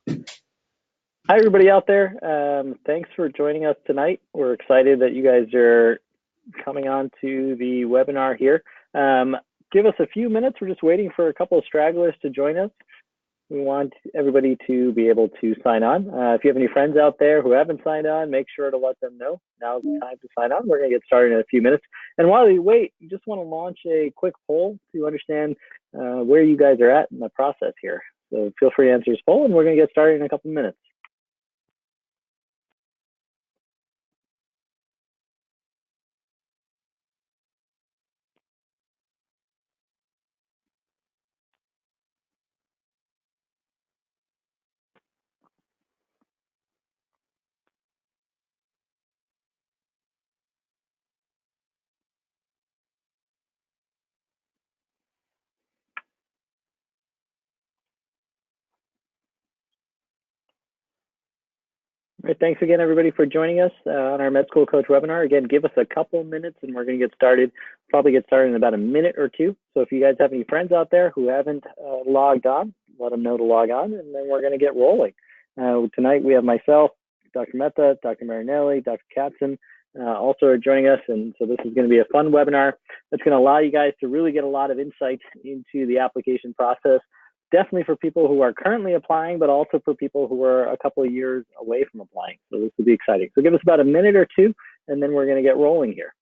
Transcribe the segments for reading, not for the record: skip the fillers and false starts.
Hi, everybody out there. Thanks for joining us tonight. We're excited that you guys are coming on to the webinar here. Give us a few minutes. We're just waiting for a couple of stragglers to join us. We want everybody to be able to sign on. If you have any friends out there who haven't signed on, make sure to let them know. Now's the time to sign on. We're going to get started in a few minutes. And while we wait, you just want to launch a quick poll to understand where you guys are at in the process here. So feel free to answer this poll, and we're going to get started in a couple of minutes. All right, thanks again, everybody, for joining us on our Med School Coach webinar. Again, give us a couple minutes and we're going to get started. Probably get started in about a minute or two. So if you guys have any friends out there who haven't logged on, let them know to log on, and then we're going to get rolling. Tonight we have myself, Dr. Mehta, Dr. Marinelli, Dr. Katzen also are joining us. And so this is going to be a fun webinar that's going to allow you guys to really get a lot of insight into the application process. Definitely for people who are currently applying, but also for people who are a couple of years away from applying. So this will be exciting. So give us about a minute or two, and then we're going to get rolling here.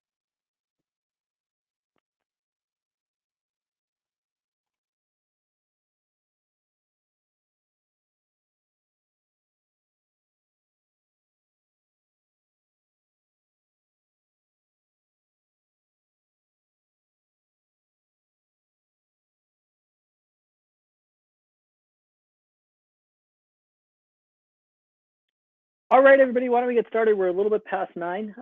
All right, everybody, why don't we get started? We're a little bit past 9.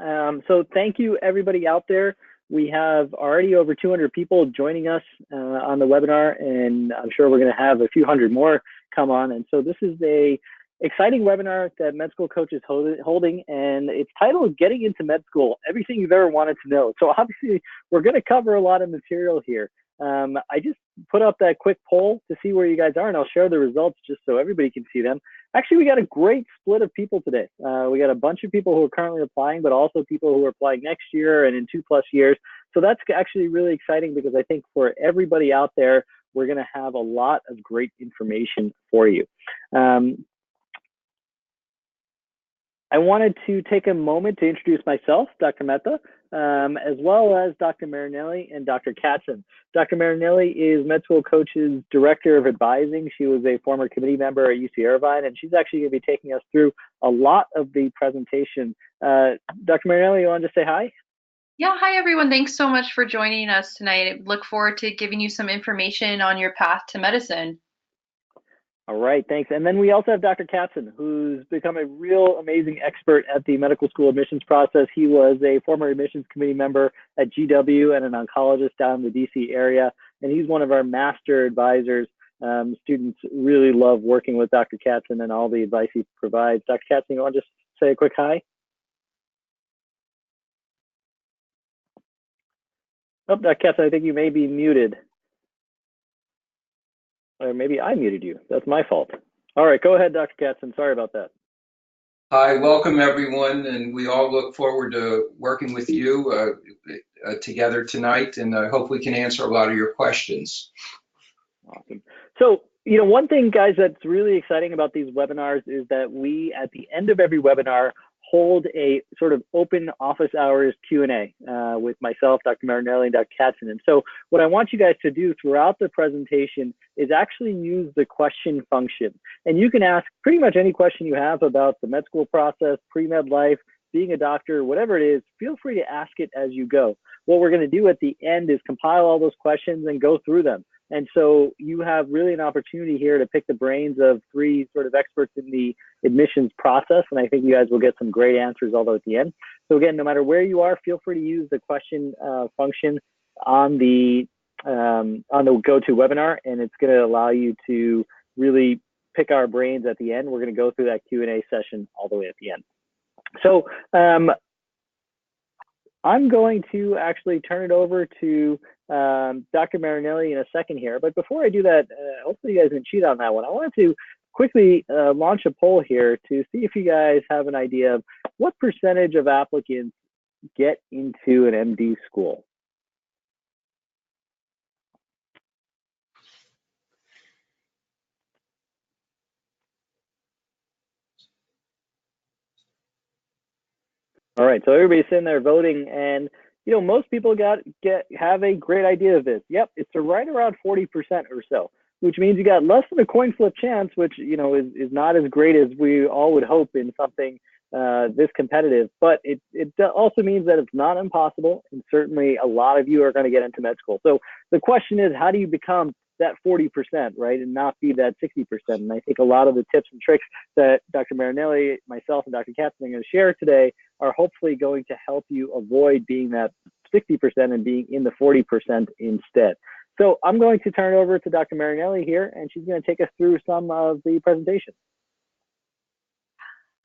So thank you, everybody out there. We have already over 200 people joining us on the webinar, and I'm sure we're going to have a few hundred more come on. And so this is a exciting webinar that Med School Coach is holding, and it's titled Getting into Med School, Everything You've Ever Wanted to Know. So obviously, we're going to cover a lot of material here. I just put up that quick poll to see where you guys are, and I'll share the results just so everybody can see them. Actually, we got a great split of people today. We got a bunch of people who are currently applying, but also people who are applying next year and in 2+ years. So that's actually really exciting because I think for everybody out there, we're going to have a lot of great information for you. I wanted to take a moment to introduce myself, Dr. Mehta, as well as Dr. Marinelli and Dr. Katzen. Dr. Marinelli is Med School Coach's Director of Advising. She was a former committee member at UC Irvine, and she's actually going to be taking us through a lot of the presentation. Dr. Marinelli, you want to just say hi? Yeah, hi everyone. Thanks so much for joining us tonight. I look forward to giving you some information on your path to medicine. All right, thanks. And then we also have Dr. Katzen, who's become a real amazing expert at the medical school admissions process. He was a former admissions committee member at GW and an oncologist down in the DC area, and he's one of our master advisors. Students really love working with Dr. Katzen and all the advice he provides. Dr. Katzen, you want to just say a quick hi? Oh, Dr. Katzen, I think you may be muted. Or maybe I muted you. That's my fault. All right, go ahead, Dr. Katzen. Sorry about that. Hi, welcome everyone, and we all look forward to working with you together tonight, and I hope we can answer a lot of your questions. Awesome. So, you know, one thing, guys, that's really exciting about these webinars is that we, at the end of every webinar, hold a sort of open office hours Q&A with myself, Dr. Marinelli, and Dr. Katzen. And so what I want you guys to do throughout the presentation is actually use the question function. And you can ask pretty much any question you have about the med school process, pre-med life, being a doctor, whatever it is, feel free to ask it as you go. What we're going to do at the end is compile all those questions and go through them. And so you have really an opportunity here to pick the brains of 3 sort of experts in the admissions process. And I think you guys will get some great answers although at the end. So again, no matter where you are, feel free to use the question function on the GoToWebinar, and it's going to allow you to really pick our brains at the end. We're going to go through that Q&A session all the way at the end. So I'm going to actually turn it over to Dr. Marinelli in a second here. But before I do that, hopefully you guys can cheat on that one. I wanted to quickly launch a poll here to see if you guys have an idea of what percentage of applicants get into an MD school. All right, so everybody's sitting there voting, and most people have a great idea of this. Yep, it's right around 40% or so, which means you got less than a coin flip chance, which is not as great as we all would hope in something this competitive. But it also means that it's not impossible, and certainly a lot of you are going to get into med school. So the question is, how do you become that 40%, right, and not be that 60%? And I think a lot of the tips and tricks that Dr. Marinelli, myself, and Dr. Katzen are going to share today are hopefully going to help you avoid being that 60% and being in the 40% instead. So I'm going to turn it over to Dr. Marinelli here, and she's going to take us through some of the presentation.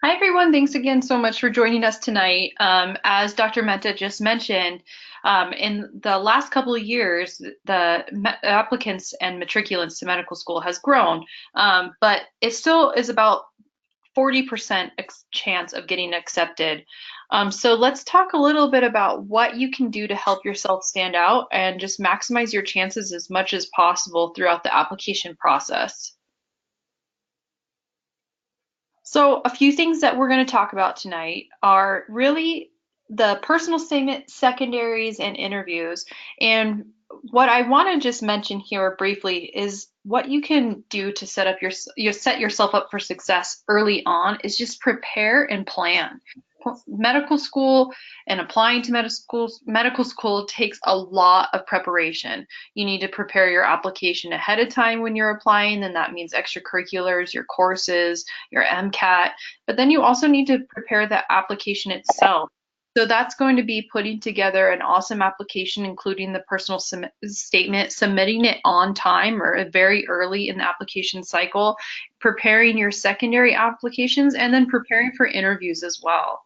Hi, everyone. Thanks again so much for joining us tonight. As Dr. Mehta just mentioned, in the last couple of years, the applicants and matriculants to medical school has grown, but it still is about 40% chance of getting accepted. So let's talk a little bit about what you can do to help yourself stand out and just maximize your chances as much as possible throughout the application process. So a few things that we're going to talk about tonight are really the personal statement, secondaries, and interviews. And what I want to just mention here briefly is what you can do to set yourself up for success early on is just prepare and plan. Medical school and applying to medical school takes a lot of preparation. You need to prepare your application ahead of time when you're applying, and that means extracurriculars, your courses, your MCAT, but then you also need to prepare the application itself. So that's going to be putting together an awesome application, including the personal statement, submitting it on time or very early in the application cycle, preparing your secondary applications, and then preparing for interviews as well.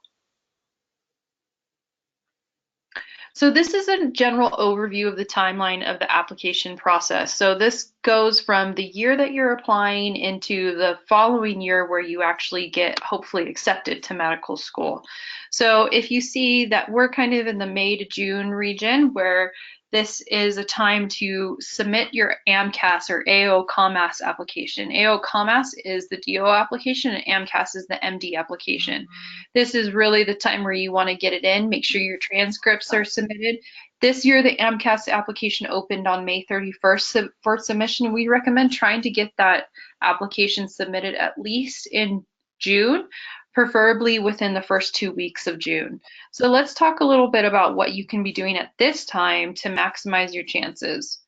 So this is a general overview of the timeline of the application process. So this goes from the year that you're applying into the following year where you actually get hopefully accepted to medical school. So if you see that we're kind of in the May to June region where this is a time to submit your AMCAS or AO-COMAS application. AO-COMAS is the DO application and AMCAS is the MD application. This is really the time where you want to get it in, make sure your transcripts are submitted. This year, the AMCAS application opened on May 31st for submission. We recommend trying to get that application submitted at least in June, preferably within the first 2 weeks of June. So let's talk a little bit about what you can be doing at this time to maximize your chances.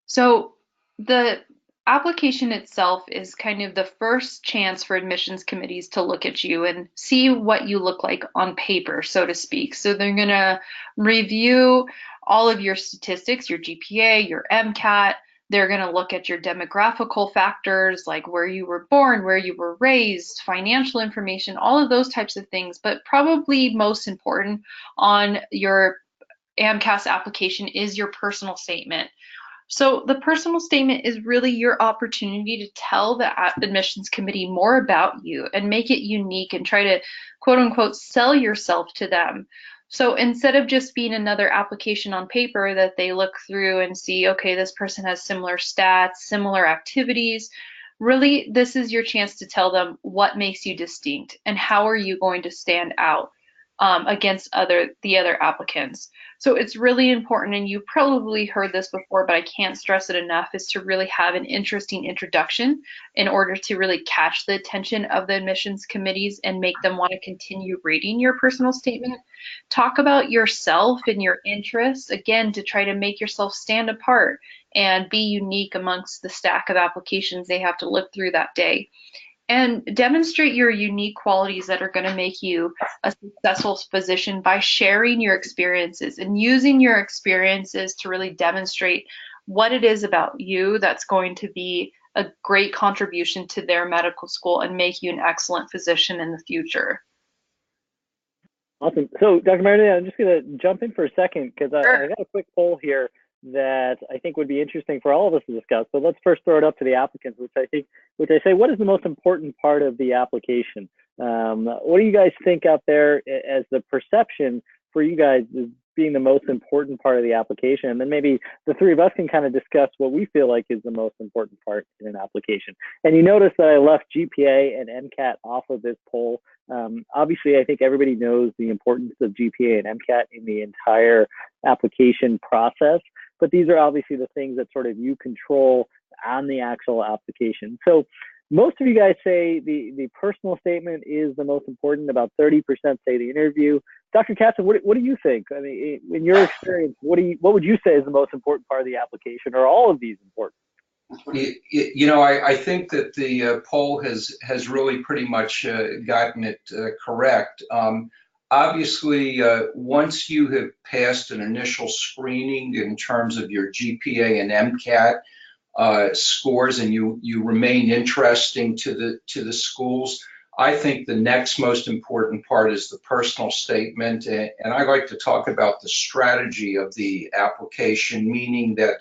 So the application itself is kind of the first chance for admissions committees to look at you and see what you look like on paper, so to speak. So they're going to review all of your statistics, your GPA, your MCAT. They're going to look at your demographical factors like where you were born, where you were raised, financial information, all of those types of things. But probably most important on your AMCAS application is your personal statement. So the personal statement is really your opportunity to tell the admissions committee more about you and make it unique and try to quote unquote sell yourself to them. So instead of just being another application on paper that they look through and see, okay, this person has similar stats, similar activities, really this is your chance to tell them what makes you distinct and how are you going to stand out against the other applicants. So it's really important, and you probably heard this before, but I can't stress it enough, is to really have an interesting introduction in order to really catch the attention of the admissions committees and make them want to continue reading your personal statement. Talk about yourself and your interests, again, to try to make yourself stand apart and be unique amongst the stack of applications they have to look through that day. And demonstrate your unique qualities that are going to make you a successful physician by sharing your experiences and using your experiences to really demonstrate what it is about you that's going to be a great contribution to their medical school and make you an excellent physician in the future. Awesome. So Dr. Marinelli, I'm just going to jump in for a second because I got a quick poll here that I think would be interesting for all of us to discuss. So let's first throw it up to the applicants, which I say, what is the most important part of the application? What do you guys think out there as the perception for you guys as being the most important part of the application? And then maybe the three of us can kind of discuss what we feel like is the most important part in an application. And you notice that I left GPA and MCAT off of this poll. Obviously, I think everybody knows the importance of GPA and MCAT in the entire application process, but these are obviously the things that sort of you control on the actual application. So most of you guys say the personal statement is the most important. About 30% say the interview. Dr. Katzen, what do you think? I mean, in your experience, what would you say is the most important part of the application, or all of these important? I think that the poll has really pretty much gotten it correct. Obviously, once you have passed an initial screening in terms of your GPA and MCAT scores, and you remain interesting to the schools, I think the next most important part is the personal statement. And I like to talk about the strategy of the application, meaning that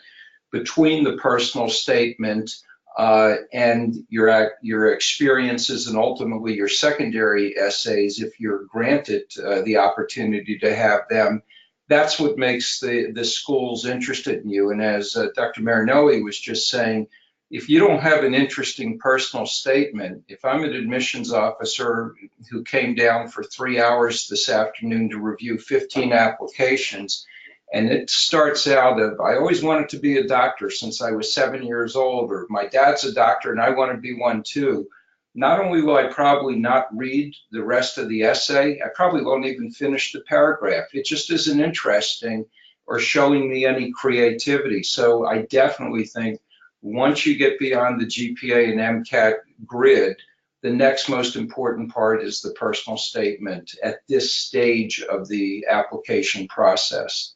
between the personal statement and your experiences and ultimately your secondary essays, if you're granted the opportunity to have them, that's what makes the schools interested in you. And as Dr. Marinelli was just saying, if you don't have an interesting personal statement, if I'm an admissions officer who came down for 3 hours this afternoon to review 15 applications, and it starts out of, I always wanted to be a doctor since I was 7 years old, or my dad's a doctor and I want to be one too, not only will I probably not read the rest of the essay, I probably won't even finish the paragraph. It just isn't interesting or showing me any creativity. So I definitely think once you get beyond the GPA and MCAT grid, the next most important part is the personal statement at this stage of the application process.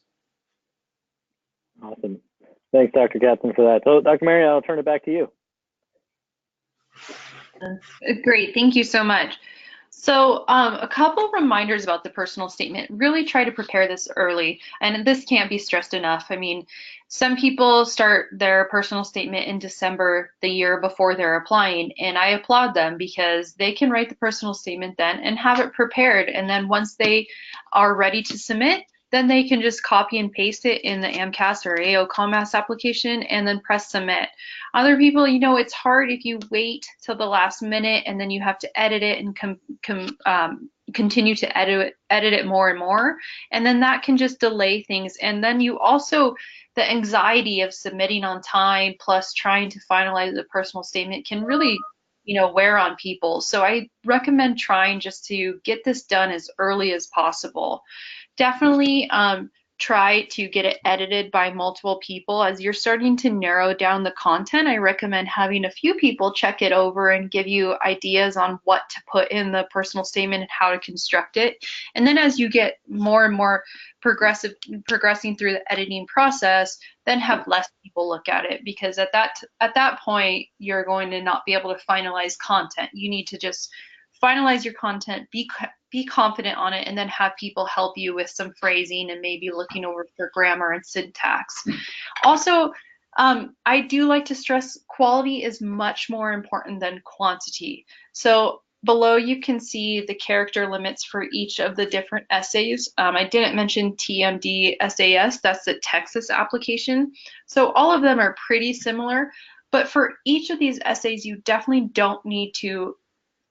Awesome. Thanks, Dr. Katzen, for that. So, Dr. Marinelli, I'll turn it back to you. Great. Thank you so much. So a couple reminders about the personal statement. Really try to prepare this early, and this can't be stressed enough. I mean, some people start their personal statement in December, the year before they're applying, and I applaud them because they can write the personal statement then and have it prepared, and then once they are ready to submit, then they can just copy and paste it in the AMCAS or AO COMAS application and then press submit. Other people, it's hard if you wait till the last minute and then you have to edit it and continue to edit it more and more. And then that can just delay things. And then you also, the anxiety of submitting on time plus trying to finalize the personal statement can really wear on people. So I recommend trying just to get this done as early as possible. Definitely try to get it edited by multiple people. As you're starting to narrow down the content, I recommend having a few people check it over and give you ideas on what to put in the personal statement and how to construct it. And then as you get more and more progressing through the editing process, then have less people look at it, because at that point you're going to not be able to finalize content. You need to just finalize your content, be confident on it, and then have people help you with some phrasing and maybe looking over for grammar and syntax. Also, I do like to stress quality is much more important than quantity. So below you can see the character limits for each of the different essays. I didn't mention TMD SAS, that's the Texas application. So all of them are pretty similar, but for each of these essays, you definitely don't need to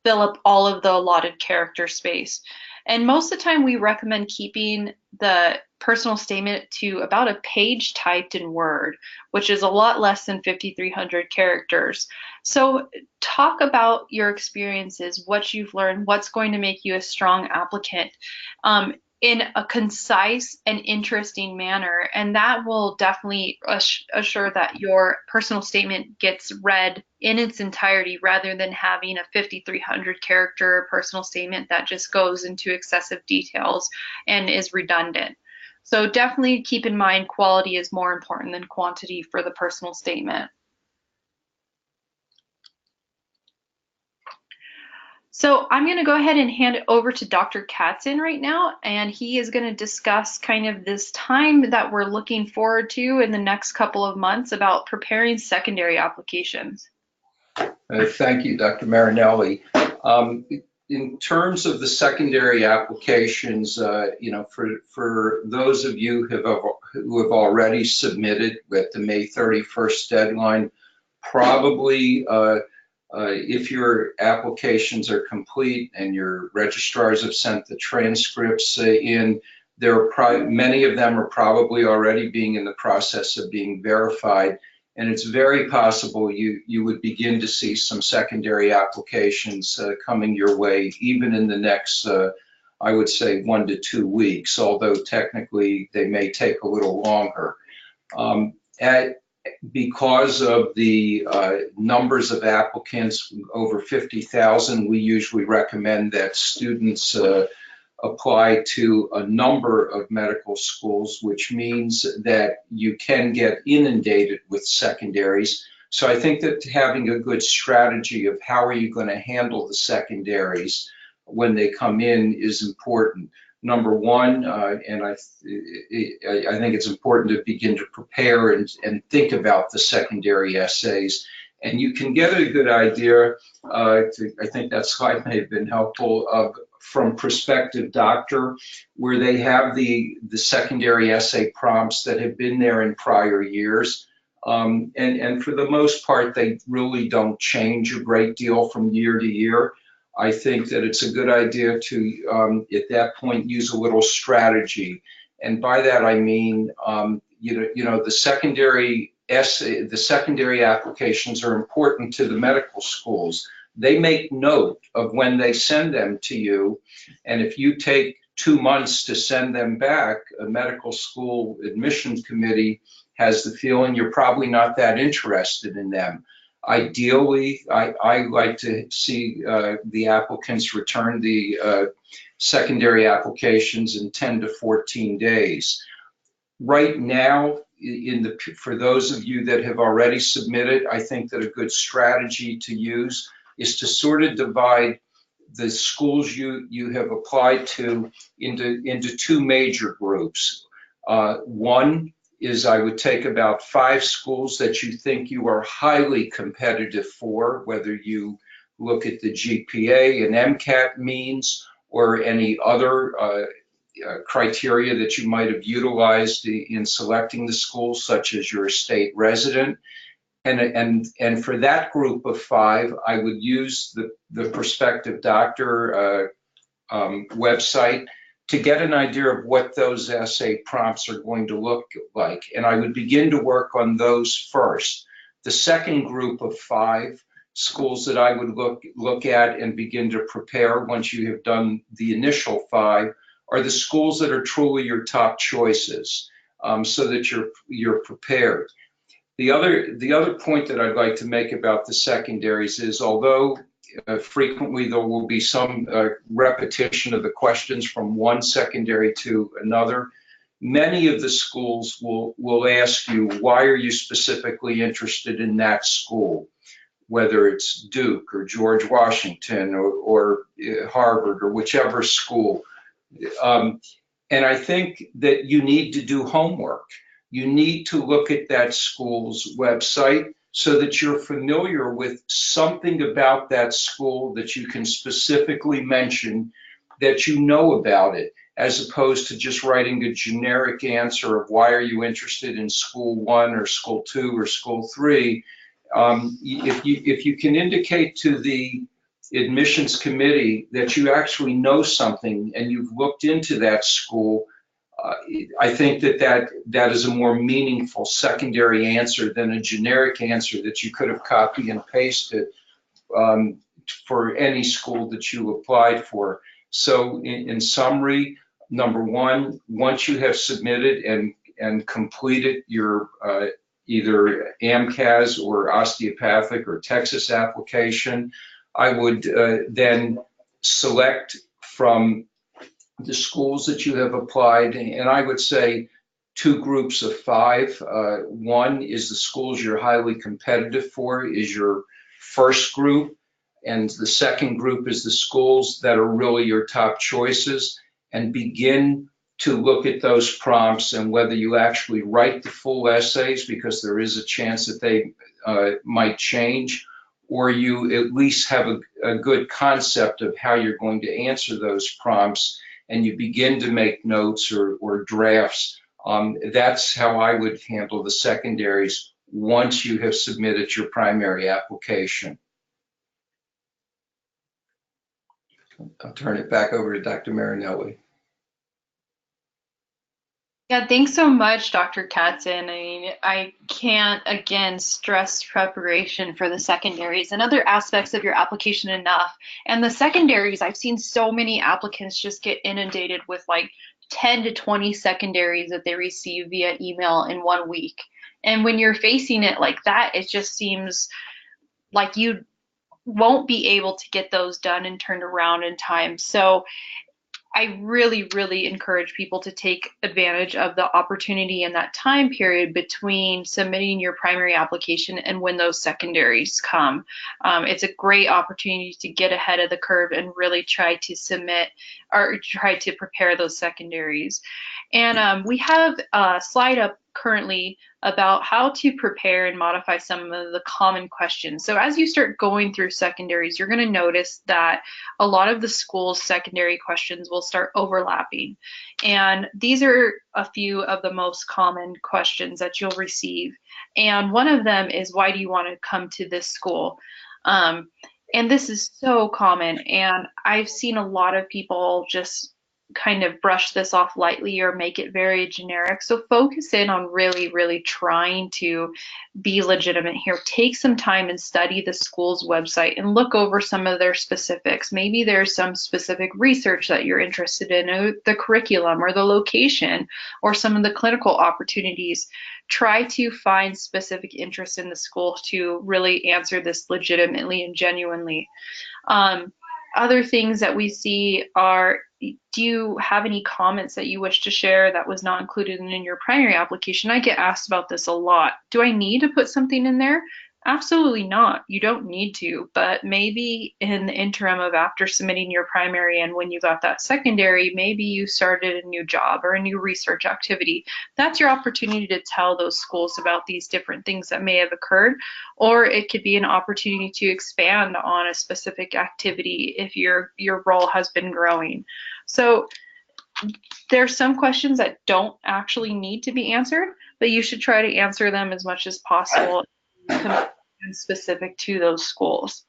fill up all of the allotted character space. And most of the time we recommend keeping the personal statement to about a page typed in Word, which is a lot less than 5,300 characters. So talk about your experiences, what you've learned, what's going to make you a strong applicant in a concise and interesting manner. And that will definitely assure that your personal statement gets read in its entirety rather than having a 5,300 character personal statement that just goes into excessive details and is redundant. So definitely keep in mind quality is more important than quantity for the personal statement. So I'm going to go ahead and hand it over to Dr. Katzen right now, and he is going to discuss kind of this time that we're looking forward to in the next couple of months about preparing secondary applications. Thank you, Dr. Marinelli. In terms of the secondary applications, for those of you who have already submitted with the May 31st deadline, probably if your applications are complete and your registrars have sent the transcripts in, many of them are probably already being in the process of being verified. And it's very possible you would begin to see some secondary applications coming your way, even in the next, I would say, 1 to 2 weeks, although technically they may take a little longer. Because of the numbers of applicants, over 50,000, we usually recommend that students apply to a number of medical schools, which means that you can get inundated with secondaries. So I think that having a good strategy of how are you going to handle the secondaries when they come in is important. Number one, and I think it's important to begin to prepare and think about the secondary essays. And you can get a good idea, I think that slide may have been helpful, from ProspectiveDoctor, where they have the secondary essay prompts that have been there in prior years. And for the most part, they really don't change a great deal from year to year. I think that it's a good idea to, at that point, use a little strategy. And by that, I mean, the secondary essay, the secondary applications are important to the medical schools. They make note of when they send them to you. And if you take 2 months to send them back, a medical school admissions committee has the feeling you're probably not that interested in them. Ideally, I like to see the applicants return the secondary applications in 10 to 14 days. Right now, for those of you that have already submitted, I think that a good strategy to use is to sort of divide the schools you have applied to into 2 major groups. One is I would take about 5 schools that you think you are highly competitive for, whether you look at the GPA and MCAT means or any other criteria that you might have utilized in selecting the school, such as your state resident. And for that group of 5, I would use the ProspectiveDoctor website to get an idea of what those essay prompts are going to look like. And I would begin to work on those first. The second group of 5 schools that I would look at and begin to prepare once you have done the initial 5 are the schools that are truly your top choices, so that you're prepared. The other point that I'd like to make about the secondaries is, although frequently there will be some repetition of the questions from one secondary to another, many of the schools will ask you, why are you specifically interested in that school? Whether it's Duke or George Washington or Harvard or whichever school. And I think that you need to do homework. You need to look at that school's website so that you're familiar with something about that school that you can specifically mention that you know about it, as opposed to just writing a generic answer of why are you interested in school 1 or school 2 or school 3. If you can indicate to the admissions committee that you actually know something and you've looked into that school, I think that is a more meaningful secondary answer than a generic answer that you could have copied and pasted for any school that you applied for. So in summary, number 1, once you have submitted and completed your either AMCAS or osteopathic or Texas application, I would then select from the schools that you have applied, and I would say 2 groups of 5. One is the schools you're highly competitive for, is your first group, And the second group is the schools that are really your top choices, and begin to look at those prompts and whether you actually write the full essays, because there is a chance that they might change, or you at least have a good concept of how you're going to answer those prompts, and you begin to make notes or drafts. That's how I would handle the secondaries once you have submitted your primary application. I'll turn it back over to Dr. Marinelli. Yeah, thanks so much, Dr. Katzen. I mean, I can't, again, stress preparation for the secondaries and other aspects of your application enough. And the secondaries, I've seen so many applicants just get inundated with like 10 to 20 secondaries that they receive via email in 1 week. And when you're facing it like that, it just seems like you won't be able to get those done and turned around in time. So I really, really encourage people to take advantage of the opportunity in that time period between submitting your primary application and when those secondaries come. It's a great opportunity to get ahead of the curve and really try to submit or try to prepare those secondaries. And we have a slide up currently about how to prepare and modify some of the common questions. So as you start going through secondaries, you're going to notice that a lot of the school's secondary questions will start overlapping. And these are a few of the most common questions that you'll receive. And one of them is, why do you want to come to this school? And this is so common. And I've seen a lot of people just kind of brush this off lightly or make it very generic. So focus in on really, really trying to be legitimate here. Take some time and study the school's website and look over some of their specifics. Maybe there's some specific research that you're interested in, or the curriculum or the location or some of the clinical opportunities. Try to find specific interests in the school to really answer this legitimately and genuinely. Other things that we see are, do you have any comments that you wish to share that was not included in your primary application? I get asked about this a lot. Do I need to put something in there? Absolutely not. You don't need to, but maybe in the interim of after submitting your primary and when you got that secondary, maybe you started a new job or a new research activity. That's your opportunity to tell those schools about these different things that may have occurred, or it could be an opportunity to expand on a specific activity if your role has been growing. So there's some questions that don't actually need to be answered, but you should try to answer them as much as possible and specific to those schools.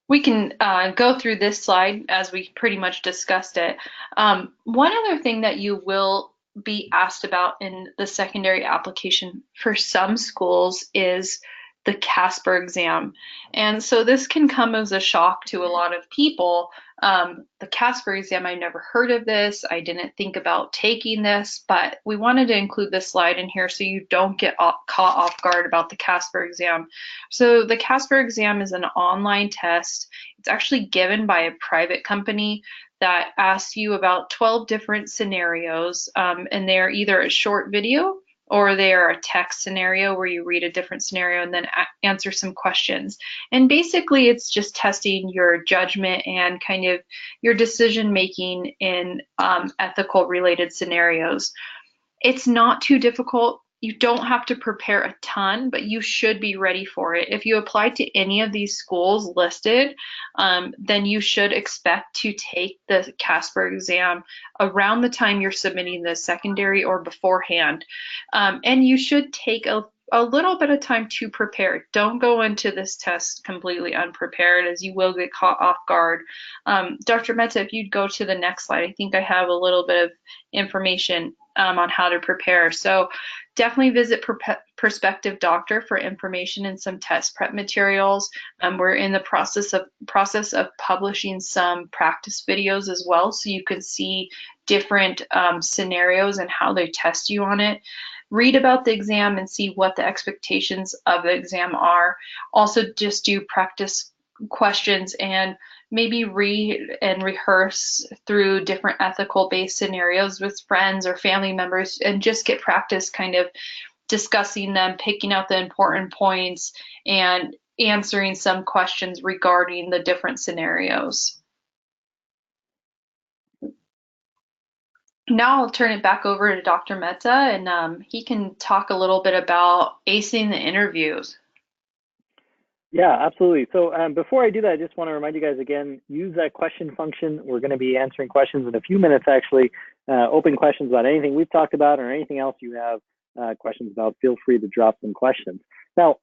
We can go through this slide as we pretty much discussed it. One other thing that you will be asked about in the secondary application for some schools is the CASPer exam. And so this can come as a shock to a lot of people. The CASPer exam, I never heard of this. I didn't think about taking this, but we wanted to include this slide in here so you don't get caught off guard about the CASPer exam. So the CASPer exam is an online test. It's actually given by a private company that asks you about 12 different scenarios, and they're either a short video or they are a text scenario where you read a different scenario and then answer some questions. And basically it's just testing your judgment and kind of your decision making in ethical related scenarios. It's not too difficult. You don't have to prepare a ton, but you should be ready for it. If you apply to any of these schools listed, then you should expect to take the CASPer exam around the time you're submitting the secondary or beforehand. And you should take a little bit of time to prepare. Don't go into this test completely unprepared, as you will get caught off guard. Dr. Mehta, if you'd go to the next slide, I think I have a little bit of information on how to prepare. So definitely visit ProspectiveDoctor for information and some test prep materials. We're in the process of publishing some practice videos as well, so you can see different scenarios and how they test you on it. Read about the exam and see what the expectations of the exam are. Also, just do practice questions and maybe read and rehearse through different ethical based scenarios with friends or family members and just get practice kind of discussing them, picking out the important points, and answering some questions regarding the different scenarios. Now I'll turn it back over to Dr. Mehta, and he can talk a little bit about acing the interviews. Yeah, absolutely. So before I do that, I just want to remind you guys again, use that question function. We're going to be answering questions in a few minutes, actually. Open questions about anything we've talked about or anything else you have questions about, feel free to drop some questions. Now,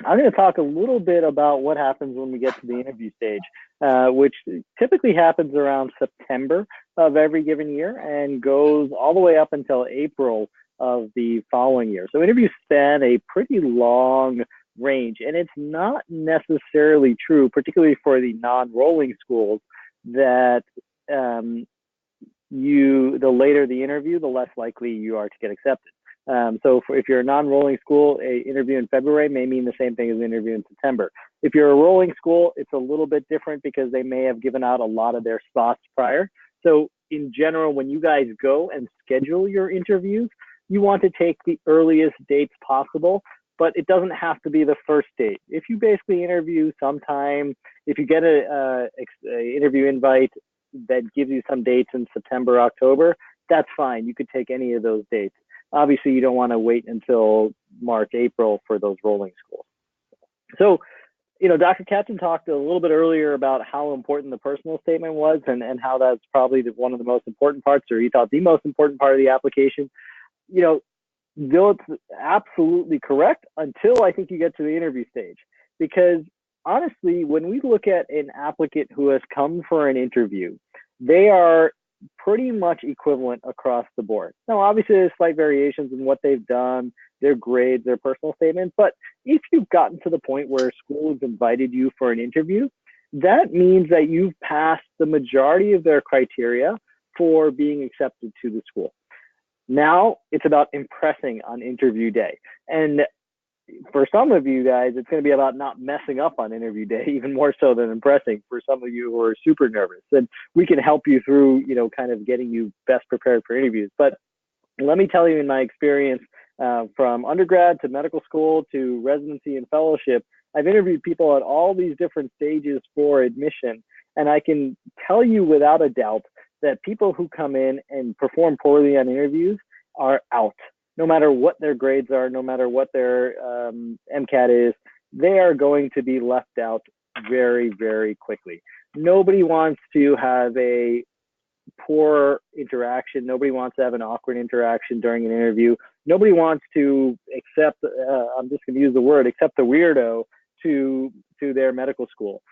I'm going to talk a little bit about what happens when we get to the interview stage, which typically happens around September of every given year and goes all the way up until April of the following year. So interviews span a pretty long range, and it's not necessarily true, particularly for the non-rolling schools, that the later the interview, the less likely you are to get accepted. So if you're a non-rolling school, an interview in February may mean the same thing as an interview in September. If you're a rolling school, it's a little bit different because they may have given out a lot of their spots prior. So in general, when you guys go and schedule your interviews, you want to take the earliest dates possible, but it doesn't have to be the first date. If you basically interview sometime, if you get a interview invite that gives you some dates in September, October, that's fine. You could take any of those dates. Obviously, you don't want to wait until March, April for those rolling schools. So, Dr. Katzen talked a little bit earlier about how important the personal statement was and how that's probably one of the most important parts, or he thought the most important part of the application. Though it's absolutely correct until I think you get to the interview stage. Because honestly, when we look at an applicant who has come for an interview, they are pretty much equivalent across the board. Now, obviously, there's slight variations in what they've done, their grades, their personal statement. But if you've gotten to the point where a school has invited you for an interview, that means that you've passed the majority of their criteria for being accepted to the school. Now it's about impressing on interview day. And for some of you guys, it's going to be about not messing up on interview day, even more so than impressing for some of you who are super nervous. And we can help you through, kind of getting you best prepared for interviews. But let me tell you, in my experience, from undergrad to medical school to residency and fellowship, I've interviewed people at all these different stages for admission. And I can tell you without a doubt that people who come in and perform poorly on interviews are out. No matter what their grades are, no matter what their MCAT is, they are going to be left out very, very quickly. Nobody wants to have a poor interaction. Nobody wants to have an awkward interaction during an interview. Nobody wants to accept, I'm just going to use the word, accept the weirdo to their medical school.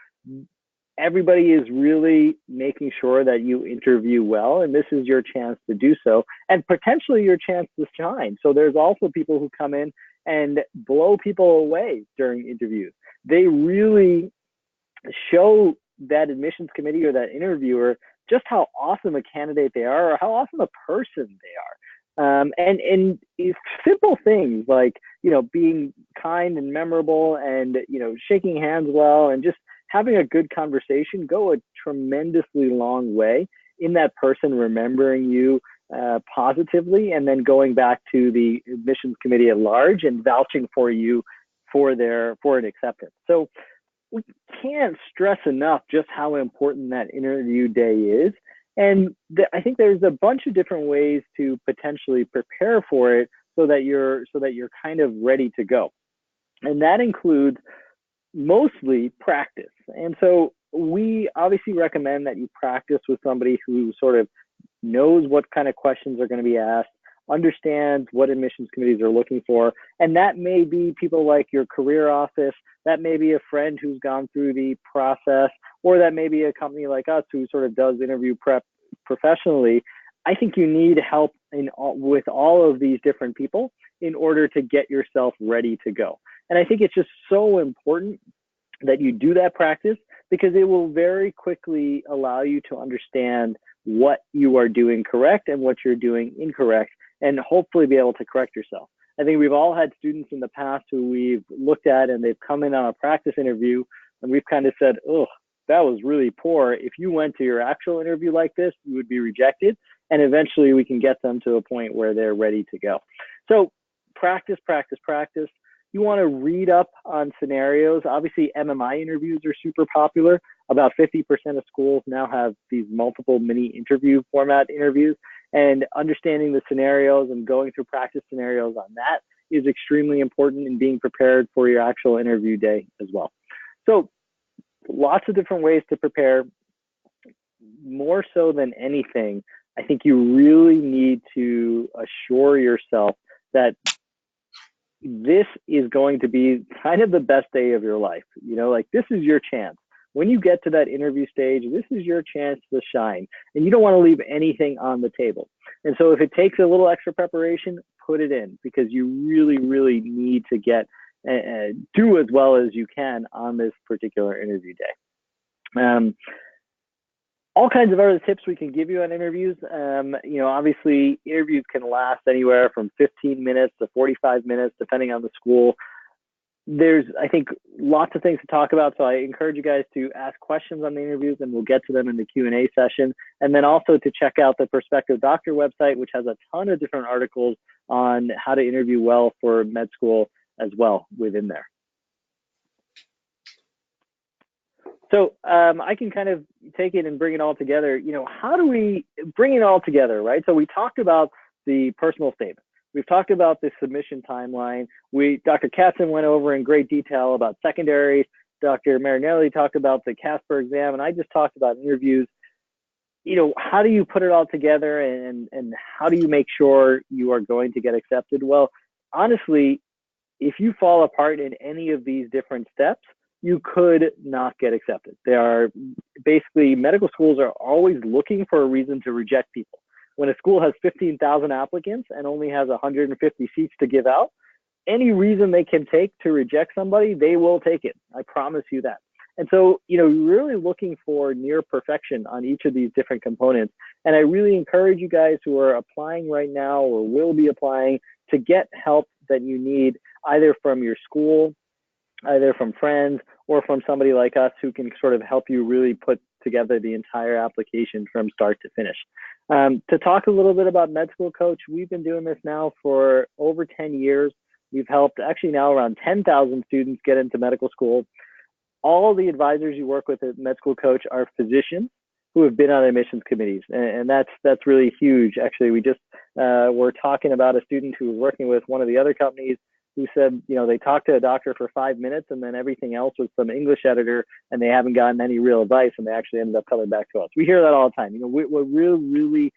Everybody is really making sure that you interview well, and this is your chance to do so, and potentially your chance to shine. So there's also people who come in and blow people away during interviews. They really show that admissions committee or that interviewer just how awesome a candidate they are, or how awesome a person they are. And it's simple things like, being kind and memorable and, shaking hands well and just having a good conversation go a tremendously long way in that person remembering you positively, and then going back to the admissions committee at large and vouching for you for an acceptance. So we can't stress enough just how important that interview day is. And I think there's a bunch of different ways to potentially prepare for it so that you're kind of ready to go. And that includes mostly practice. And so we obviously recommend that you practice with somebody who sort of knows what kind of questions are going to be asked, understands what admissions committees are looking for. And that may be people like your career office, that may be a friend who's gone through the process, or that may be a company like us who sort of does interview prep professionally. I think you need help with all of these different people in order to get yourself ready to go. And I think it's just so important that you do that practice, because it will very quickly allow you to understand what you are doing correct and what you're doing incorrect, and hopefully be able to correct yourself. I think we've all had students in the past who we've looked at and they've come in on a practice interview and we've kind of said, oh, that was really poor. If you went to your actual interview like this, you would be rejected. And eventually we can get them to a point where they're ready to go. So practice, practice, practice. You want to read up on scenarios. Obviously, MMI interviews are super popular. About 50% of schools now have these multiple mini interview format interviews, and understanding the scenarios and going through practice scenarios on that is extremely important in being prepared for your actual interview day as well. So lots of different ways to prepare. More so than anything, I think you really need to assure yourself that this is going to be kind of the best day of your life. You know, like, this is your chance. When you get to that interview stage, this is your chance to shine, and you don't want to leave anything on the table. And so if it takes a little extra preparation, put it in, because you really, really need to get do as well as you can on this particular interview day. All kinds of other tips we can give you on interviews. You know, obviously interviews can last anywhere from 15 minutes to 45 minutes, depending on the school. There's, I think, lots of things to talk about. So I encourage you guys to ask questions on the interviews, and we'll get to them in the Q&A session. And then also to check out the ProspectiveDoctor website, which has a ton of different articles on how to interview well for med school as well within there. So I can kind of take it and bring it all together. You know, how do we bring it all together, right? So we talked about the personal statement. We've talked about the submission timeline. Dr. Katzen went over in great detail about secondaries. Dr. Marinelli talked about the CASPer exam, and I just talked about interviews. You know, how do you put it all together, and how do you make sure you are going to get accepted? Well, honestly, if you fall apart in any of these different steps, you could not get accepted. They are basically, medical schools are always looking for a reason to reject people. When a school has 15,000 applicants and only has 150 seats to give out, any reason they can take to reject somebody, they will take it. I promise you that. And so, you know, really looking for near perfection on each of these different components. And I really encourage you guys who are applying right now or will be applying to get help that you need, either from your school, either from friends, or from somebody like us who can sort of help you really put together the entire application from start to finish. To talk a little bit about MedSchoolCoach, we've been doing this now for over 10 years. We've helped actually now around 10,000 students get into medical school. All the advisors you work with at MedSchoolCoach are physicians who have been on admissions committees, and that's really huge. Actually, we just were talking about a student who was working with one of the other companies who said, you know, they talked to a doctor for 5 minutes and then everything else was some English editor, and they haven't gotten any real advice, and they actually ended up coming back to us. We hear that all the time. You know, what we really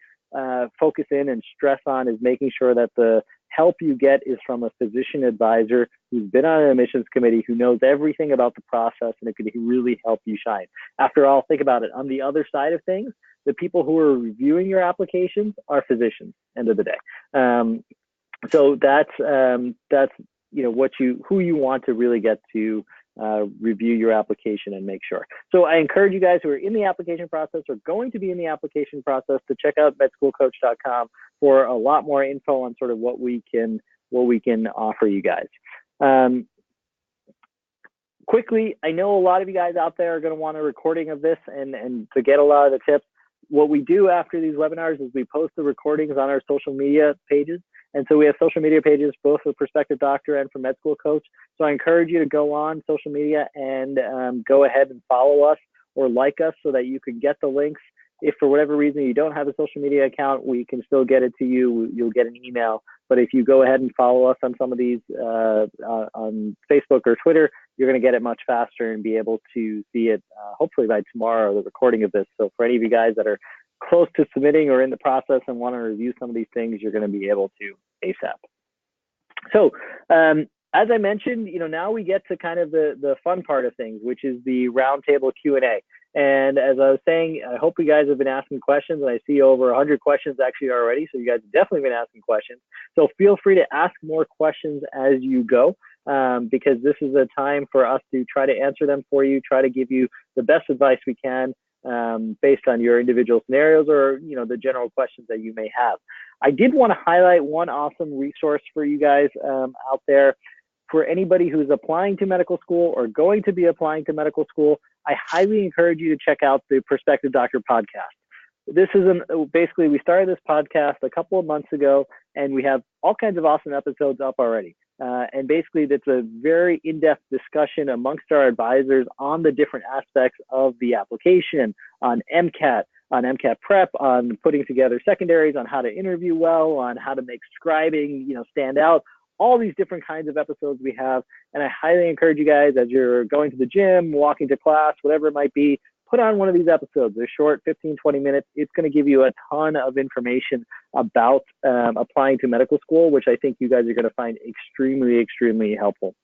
focus in and stress on is making sure that the help you get is from a physician advisor who's been on an admissions committee, who knows everything about the process, and it could really help you shine. After all, think about it. On the other side of things, the people who are reviewing your applications are physicians, end of the day. So that's you know, who you want to really get to review your application and make sure. So I encourage you guys who are in the application process or going to be in the application process to check out MedSchoolCoach.com for a lot more info on sort of what we can offer you guys. Quickly, I know a lot of you guys out there are going to want a recording of this and to get a lot of the tips. What we do after these webinars is we post the recordings on our social media pages. And so we have social media pages both for ProspectiveDoctor and for MedSchoolCoach. So I encourage you to go on social media and go ahead and follow us or like us so that you can get the links. If for whatever reason you don't have a social media account, we can still get it to you. You'll get an email. But if you go ahead and follow us on some of these on Facebook or Twitter, you're going to get it much faster and be able to see it hopefully by tomorrow, the recording of this. So for any of you guys that are close to submitting or in the process and want to review some of these things, you're going to be able to ASAP. So as I mentioned, you know, now we get to kind of the fun part of things, which is the roundtable Q&A. And as I was saying, I hope you guys have been asking questions, and I see over 100 questions actually already. So you guys have definitely been asking questions. So feel free to ask more questions as you go, because this is a time for us to try to answer them for you, try to give you the best advice we can based on your individual scenarios or, you know, the general questions that you may have. I did want to highlight one awesome resource for you guys out there. For anybody who's applying to medical school or going to be applying to medical school, I highly encourage you to check out the ProspectiveDoctor podcast. this is basically, we started this podcast a couple of months ago, and we have all kinds of awesome episodes up already. And basically, it's a very in-depth discussion amongst our advisors on the different aspects of the application, on MCAT prep, on putting together secondaries, on how to interview well, on how to make scribing, stand out. All these different kinds of episodes we have. And I highly encourage you guys, as you're going to the gym, walking to class, whatever it might be, put on one of these episodes. They're short, 15, 20 minutes. It's going to give you a ton of information about applying to medical school, which I think you guys are going to find extremely, extremely helpful.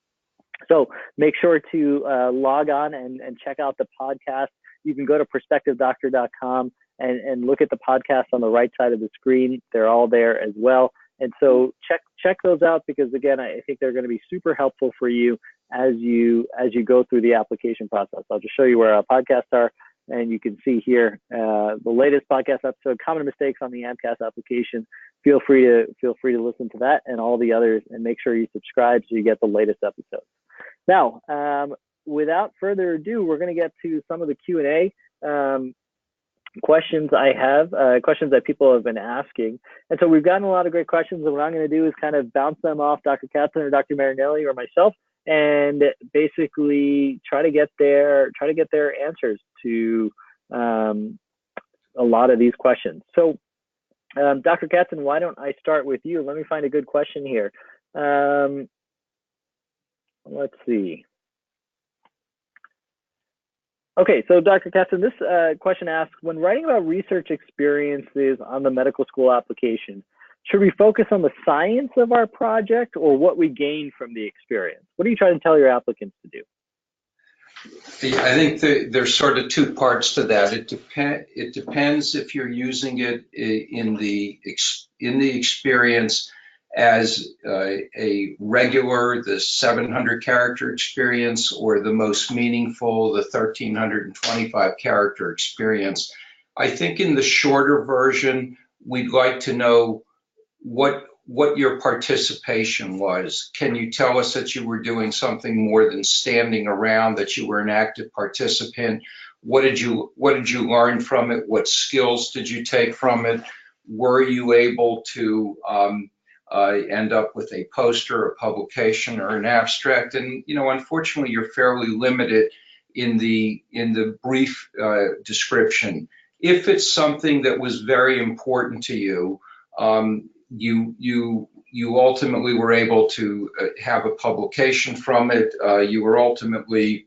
So make sure to log on and check out the podcast. You can go to ProspectiveDoctor.com and look at the podcast on the right side of the screen. They're all there as well. And so check those out, because again, I think they're going to be super helpful for you as you go through the application process. I'll just show you where our podcasts are, and you can see here the latest podcast episode, Common Mistakes on the AMCAS Application. Feel free to listen to that and all the others, and make sure you subscribe so you get the latest episodes. Now, without further ado, we're going to get to some of the Q&A questions I have, questions that people have been asking. And so we've gotten a lot of great questions, and what I'm going to do is kind of bounce them off Dr. Katzen or Dr. Marinelli or myself, and basically try to get their answers to a lot of these questions. So Dr. Katzen, why don't I start with you? Let me find a good question here. Let's see. Okay, so Dr. Katzen, this question asks, when writing about research experiences on the medical school application, should we focus on the science of our project or what we gain from the experience? What are you trying to tell your applicants to do? I think there's sort of two parts to that. It depends if you're using it in the experience as a regular, the 700 character experience, or the most meaningful, the 1325 character experience. I think in the shorter version, we'd like to know what your participation was. Can you tell us that you were doing something more than standing around, that you were an active participant? What did you learn from it? What skills did you take from it? Were you able to end up with a poster, a publication, or an abstract? And unfortunately, you're fairly limited in the brief description. If it's something that was very important to you, you ultimately were able to have a publication from it. You were ultimately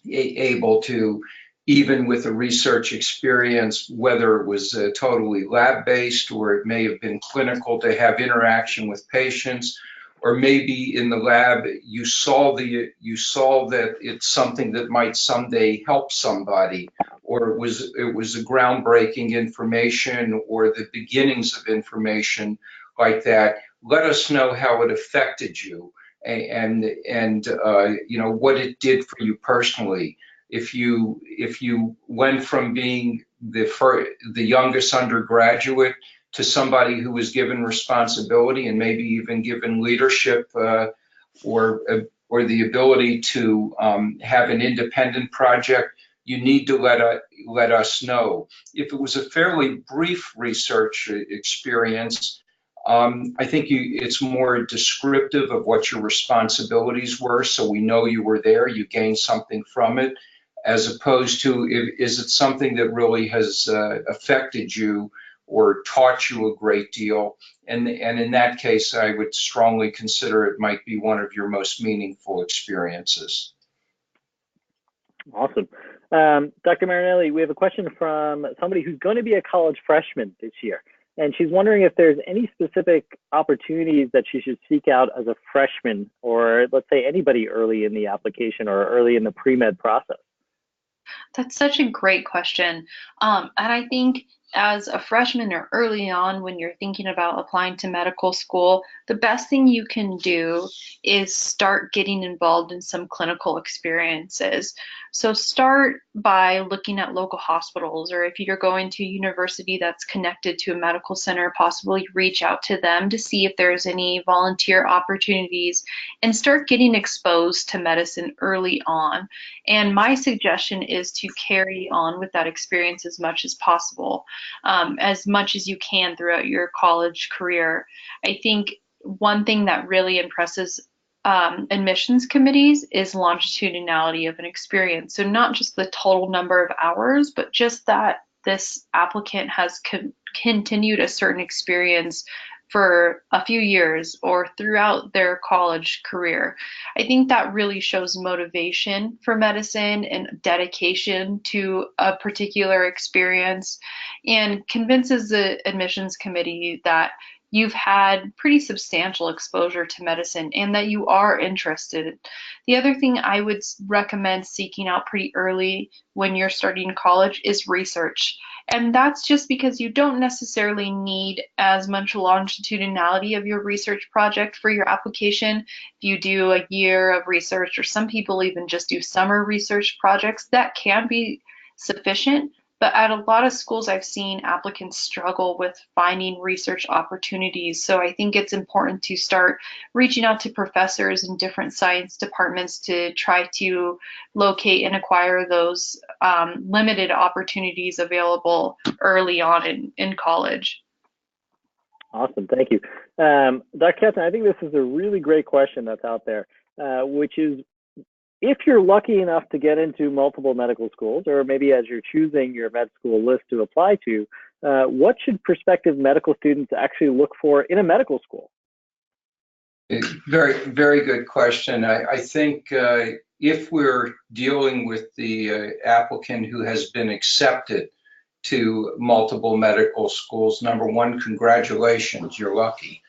able to, even with a research experience, whether it was totally lab-based or it may have been clinical, to have interaction with patients, or maybe in the lab you saw that it's something that might someday help somebody, or it was a groundbreaking information or the beginnings of information like that. Let us know how it affected you and what it did for you personally. If you went from being the youngest undergraduate to somebody who was given responsibility and maybe even given leadership or the ability to have an independent project, you need to let us know. If it was a fairly brief research experience, I think it's more descriptive of what your responsibilities were, so we know you were there, you gained something from it, as opposed to, is it something that really has affected you or taught you a great deal? And in that case, I would strongly consider it might be one of your most meaningful experiences. Awesome. Dr. Marinelli, we have a question from somebody who's going to be a college freshman this year. And she's wondering if there's any specific opportunities that she should seek out as a freshman, or let's say anybody early in the application or early in the pre-med process. That's such a great question. And I think as a freshman or early on when you're thinking about applying to medical school, the best thing you can do is start getting involved in some clinical experiences. So start by looking at local hospitals, or if you're going to a university that's connected to a medical center, possibly reach out to them to see if there's any volunteer opportunities and start getting exposed to medicine early on. And my suggestion is to carry on with that experience as much as possible, as much as you can throughout your college career. I think one thing that really impresses admissions committees is longitudinality of an experience. So not just the total number of hours, but just that this applicant has continued a certain experience for a few years or throughout their college career. I think that really shows motivation for medicine and dedication to a particular experience and convinces the admissions committee that you've had pretty substantial exposure to medicine and that you are interested. The other thing I would recommend seeking out pretty early when you're starting college is research. And that's just because you don't necessarily need as much longitudinality of your research project for your application. If you do a year of research, or some people even just do summer research projects, that can be sufficient. But at a lot of schools, I've seen applicants struggle with finding research opportunities. So I think it's important to start reaching out to professors in different science departments to try to locate and acquire those limited opportunities available early on in college. Awesome, thank you. Dr. Katzen, I think this is a really great question that's out there, which is, if you're lucky enough to get into multiple medical schools, or maybe as you're choosing your med school list to apply to, what should prospective medical students actually look for in a medical school? Very, very good question. I think if we're dealing with the applicant who has been accepted to multiple medical schools, number one, congratulations, you're lucky.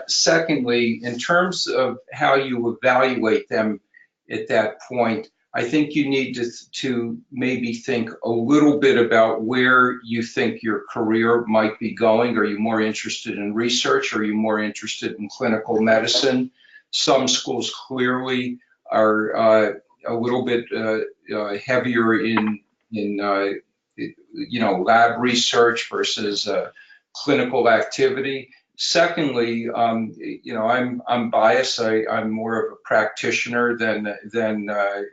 Secondly, in terms of how you evaluate them at that point, I think you need to maybe think a little bit about where you think your career might be going. Are you more interested in research? Are you more interested in clinical medicine? Some schools clearly are a little bit heavier in lab research versus clinical activity. Secondly, I'm biased. I'm more of a practitioner than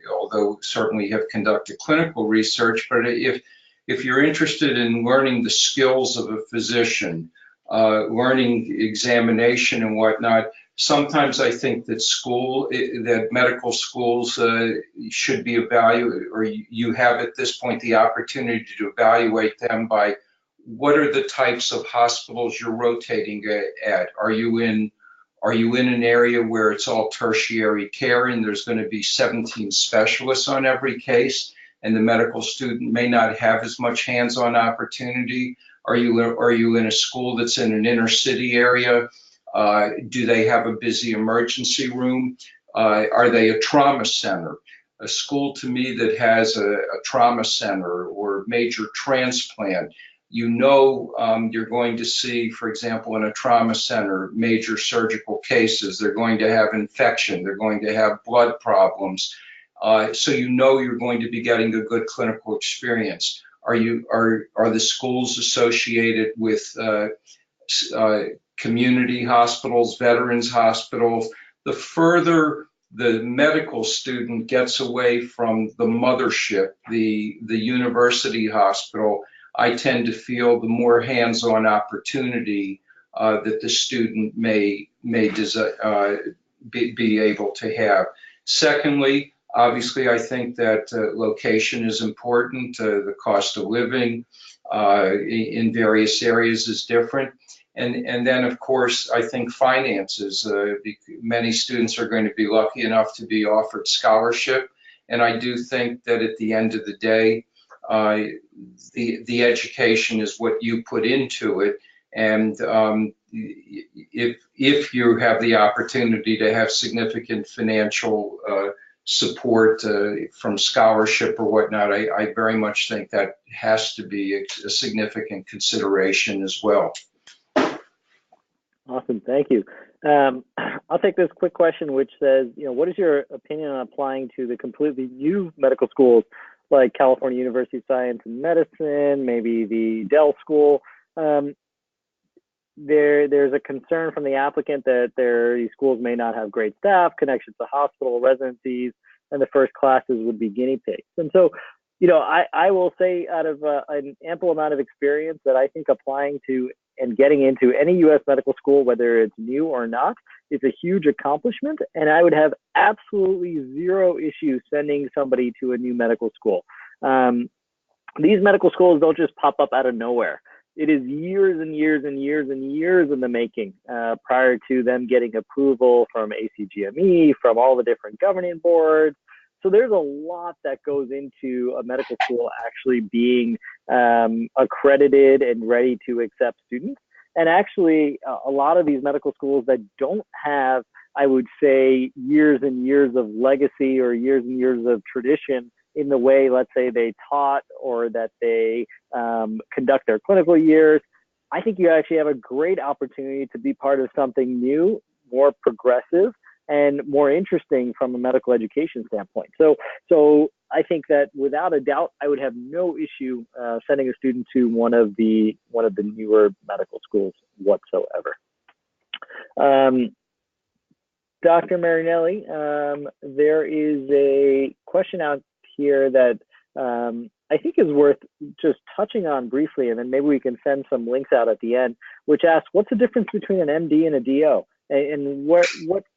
although certainly have conducted clinical research. But if you're interested in learning the skills of a physician, learning examination and whatnot, sometimes I think that medical schools should be evaluated, or you have at this point the opportunity to evaluate them by what are the types of hospitals you're rotating at? Are you in an area where it's all tertiary care and there's going to be 17 specialists on every case, and the medical student may not have as much hands-on opportunity? Are you in a school that's in an inner city area? Do they have a busy emergency room? Are they a trauma center? A school to me that has a trauma center or major transplant, you're going to see, for example, in a trauma center, major surgical cases. They're going to have infection. They're going to have blood problems. So you're going to be getting a good clinical experience. Are the schools associated with community hospitals, veterans hospitals? The further the medical student gets away from the mothership, the university hospital, I tend to feel the more hands-on opportunity that the student may be able to have. Secondly, obviously, I think that location is important. The cost of living in various areas is different. And then, of course, I think finances. Many students are going to be lucky enough to be offered scholarship. And I do think that at the end of the day, the education is what you put into it. And if you have the opportunity to have significant financial support from scholarship or whatnot, I very much think that has to be a significant consideration as well. Awesome, thank you. I'll take this quick question, which says, what is your opinion on applying to the completely new medical schools like California University of Science and Medicine, maybe the Dell School? There's a concern from the applicant that these schools may not have great staff, connections to hospital residencies, and the first classes would be guinea pigs. And so, I will say out of an ample amount of experience that I think applying to and getting into any U.S. medical school, whether it's new or not, is a huge accomplishment. And I would have absolutely zero issue sending somebody to a new medical school. These medical schools don't just pop up out of nowhere. It is years and years and years and years in the making prior to them getting approval from ACGME, from all the different governing boards. So there's a lot that goes into a medical school actually being accredited and ready to accept students. And actually, a lot of these medical schools that don't have, I would say, years and years of legacy or years and years of tradition in the way, let's say, they taught or that they conduct their clinical years, I think you actually have a great opportunity to be part of something new, more progressive, and more interesting from a medical education standpoint. So I think that without a doubt, I would have no issue sending a student to one of the newer medical schools whatsoever. Dr. Marinelli, there is a question out here that I think is worth just touching on briefly, and then maybe we can send some links out at the end, which asks, what's the difference between an MD and a DO? And what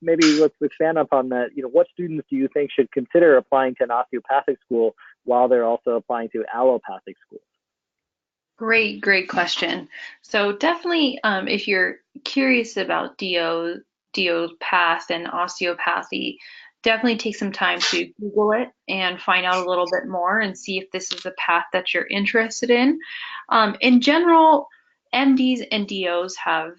maybe let's expand upon that. What students do you think should consider applying to an osteopathic school while they're also applying to allopathic schools? Great question. So definitely, if you're curious about DO path and osteopathy, definitely take some time to Google it and find out a little bit more and see if this is a path that you're interested in. In general, MDs and DOs have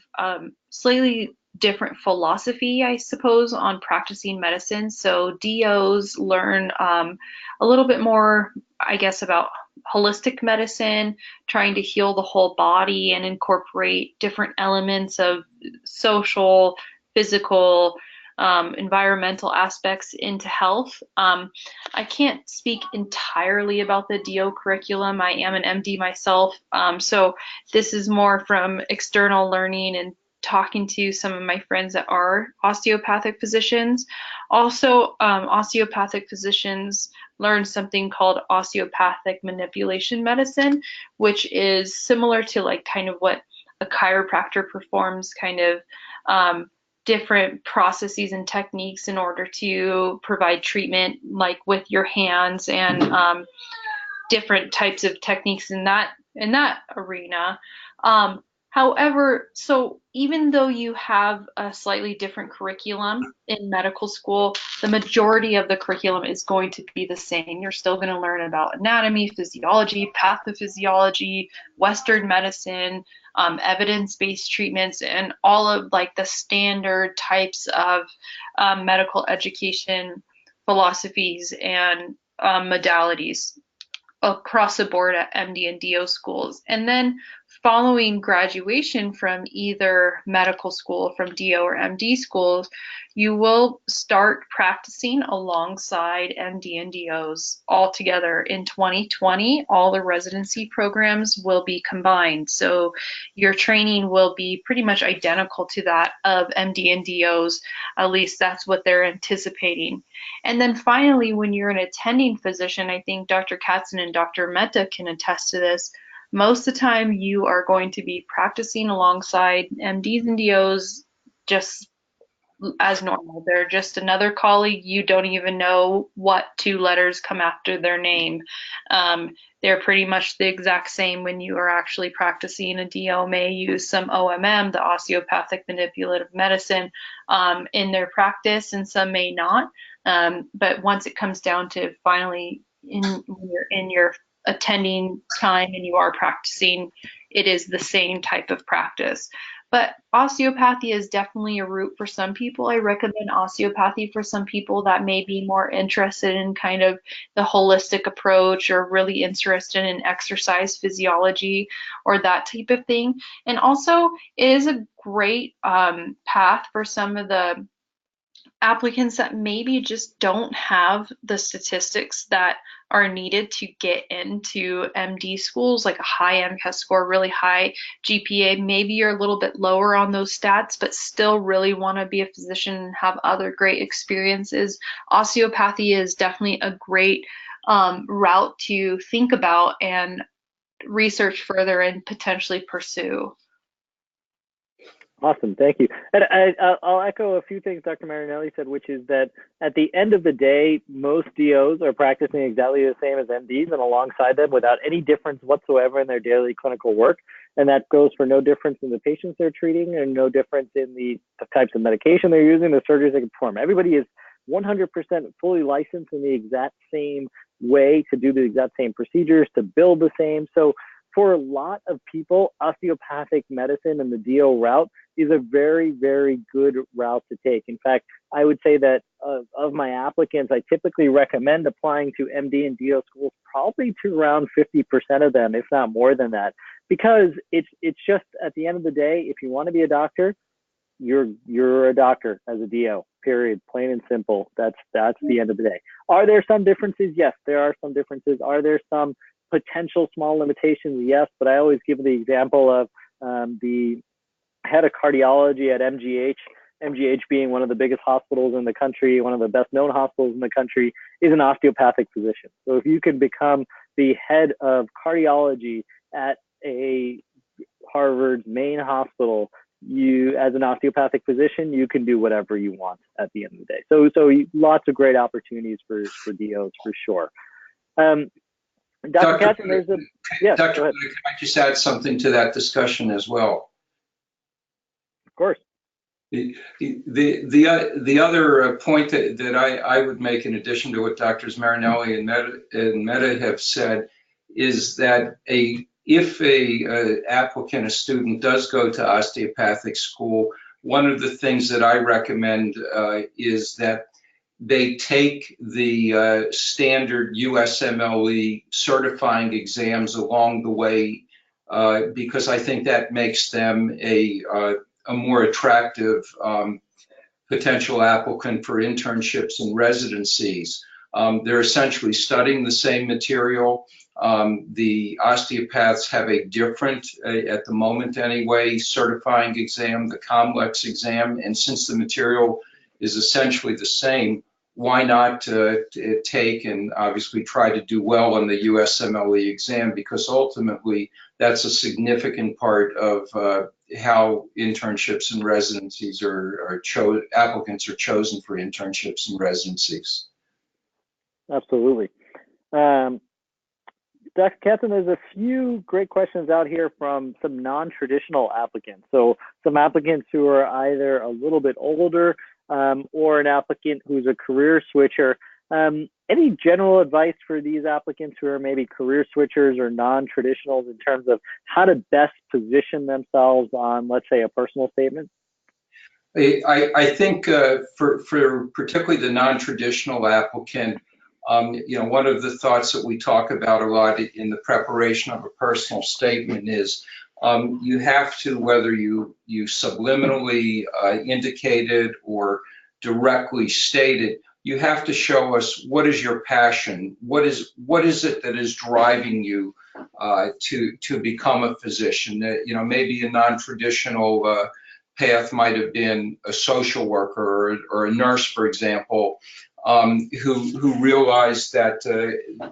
slightly different philosophy, I suppose, on practicing medicine. So DOs learn a little bit more, I guess, about holistic medicine, trying to heal the whole body and incorporate different elements of social, physical, environmental aspects into health. I can't speak entirely about the DO curriculum. I am an MD myself, so this is more from external learning and talking to some of my friends that are osteopathic physicians. Also, osteopathic physicians learn something called osteopathic manipulation medicine, which is similar to like kind of what a chiropractor performs, kind of different processes and techniques in order to provide treatment, like with your hands and different types of techniques in that arena. However, so even though you have a slightly different curriculum in medical school, the majority of the curriculum is going to be the same. You're still going to learn about anatomy, physiology, pathophysiology, Western medicine, evidence-based treatments, and all of like the standard types of medical education philosophies and modalities across the board at MD and DO schools. And then following graduation from either medical school, from DO or MD schools, you will start practicing alongside MD and DOs all together. In 2020, all the residency programs will be combined. So your training will be pretty much identical to that of MD and DOs. At least that's what they're anticipating. And then finally, when you're an attending physician, I think Dr. Katzen and Dr. Mehta can attest to this. Most of the time you are going to be practicing alongside MDs and DOs just as normal. They're just another colleague. You don't even know what two letters come after their name. They're pretty much the exact same when you are actually practicing. A DO may use some OMM, the osteopathic manipulative medicine, in their practice, and some may not. But once it comes down to finally when you're in your attending time and you are practicing, it is the same type of practice. But osteopathy is definitely a route for some people. I recommend osteopathy for some people that may be more interested in kind of the holistic approach or really interested in exercise physiology or that type of thing. And also, it is a great path for some of the applicants that maybe just don't have the statistics that are needed to get into MD schools, like a high MCAS score, really high GPA. Maybe you're a little bit lower on those stats, but still really want to be a physician and have other great experiences. Osteopathy is definitely a great route to think about and research further and potentially pursue. Awesome, thank you. And I'll echo a few things Dr. Marinelli said, which is that at the end of the day, most DOs are practicing exactly the same as MDs and alongside them without any difference whatsoever in their daily clinical work. And that goes for no difference in the patients they're treating and no difference in the types of medication they're using, the surgeries they can perform. Everybody is 100% fully licensed in the exact same way to do the exact same procedures, to build the same. So for a lot of people, osteopathic medicine and the DO route is a very, very good route to take. In fact, I would say that of my applicants, I typically recommend applying to MD and DO schools probably to around 50% of them, if not more than that, because it's just at the end of the day, if you want to be a doctor, you're a doctor as a DO, period, plain and simple. That's the end of the day. Are there some differences? Yes, there are some differences. Are there some potential small limitations? Yes, but I always give the example of the head of cardiology at MGH being one of the biggest hospitals in the country, one of the best known hospitals in the country, is an osteopathic physician. So if you can become the head of cardiology at a Harvard's main hospital, you, as an osteopathic physician, you can do whatever you want at the end of the day. So lots of great opportunities for DOs for sure. Dr. Katzen, there's a, yes, Dr. Can I just add something to that discussion as well? Of course. The other point that I would make in addition to what Drs. Marinelli and Mehta have said is that if a applicant, a student, does go to osteopathic school, one of the things that I recommend is that they take the standard USMLE certifying exams along the way, because I think that makes them a more attractive potential applicant for internships and residencies. They're essentially studying the same material. The osteopaths have a different, at the moment anyway, certifying exam, the COMLEX exam, and since the material is essentially the same, why not take and obviously try to do well on the USMLE exam, because ultimately that's a significant part of how internships and residencies applicants are chosen for internships and residencies. Absolutely. Dr. Katzen, there's a few great questions out here from some non-traditional applicants. So some applicants who are either a little bit older or an applicant who's a career switcher. Any general advice for these applicants who are maybe career switchers or non-traditionals in terms of how to best position themselves on, let's say, a personal statement? I think for particularly the non-traditional applicant, one of the thoughts that we talk about a lot in the preparation of a personal statement is you have to, whether you subliminally indicated or directly stated, you have to show us what is your passion, what is it that is driving you to become a physician. Maybe a non-traditional path might have been a social worker or a nurse, for example, who realize that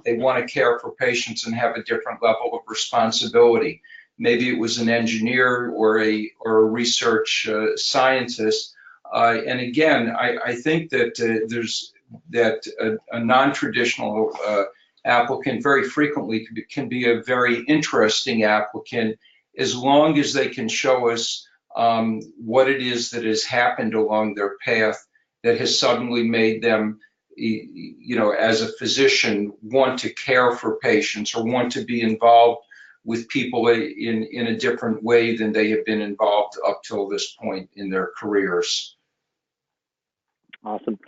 they want to care for patients and have a different level of responsibility. Maybe it was an engineer or a research scientist. And again, I think that a non-traditional applicant very frequently can be a very interesting applicant, as long as they can show us what it is that has happened along their path that has suddenly made them, as a physician, want to care for patients or want to be involved with people in a different way than they have been involved up till this point in their careers. Awesome.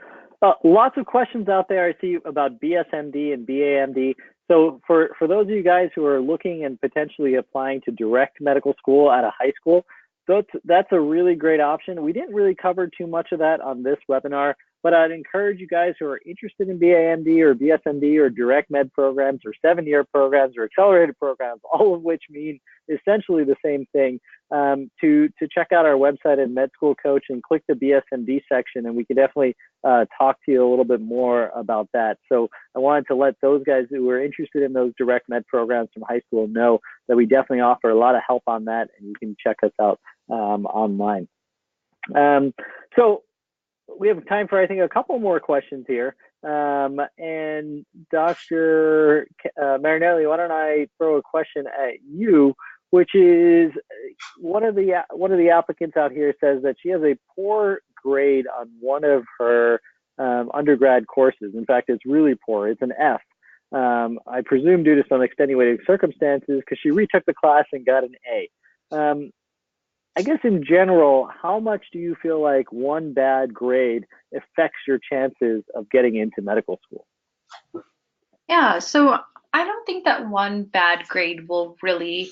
Lots of questions out there I see about BSMD and BAMD. So for those of you guys who are looking and potentially applying to direct medical school at a high school, that's a really great option. We didn't really cover too much of that on this webinar, but I'd encourage you guys who are interested in BAMD or BSMD or direct med programs or 7-year programs or accelerated programs, all of which mean essentially the same thing, to check out our website at MedSchoolCoach and click the BSMD section, and we can definitely talk to you a little bit more about that. So I wanted to let those guys who are interested in those direct med programs from high school know that we definitely offer a lot of help on that, and you can check us out online. So we have time for, I think, a couple more questions here. And Dr. Marinelli, why don't I throw a question at you, which is one of the applicants out here says that she has a poor grade on one of her undergrad courses. In fact, it's really poor. It's an F. I presume due to some extenuating circumstances, because she retook the class and got an A. I guess in general, how much do you feel like one bad grade affects your chances of getting into medical school? Yeah, so I don't think that one bad grade will really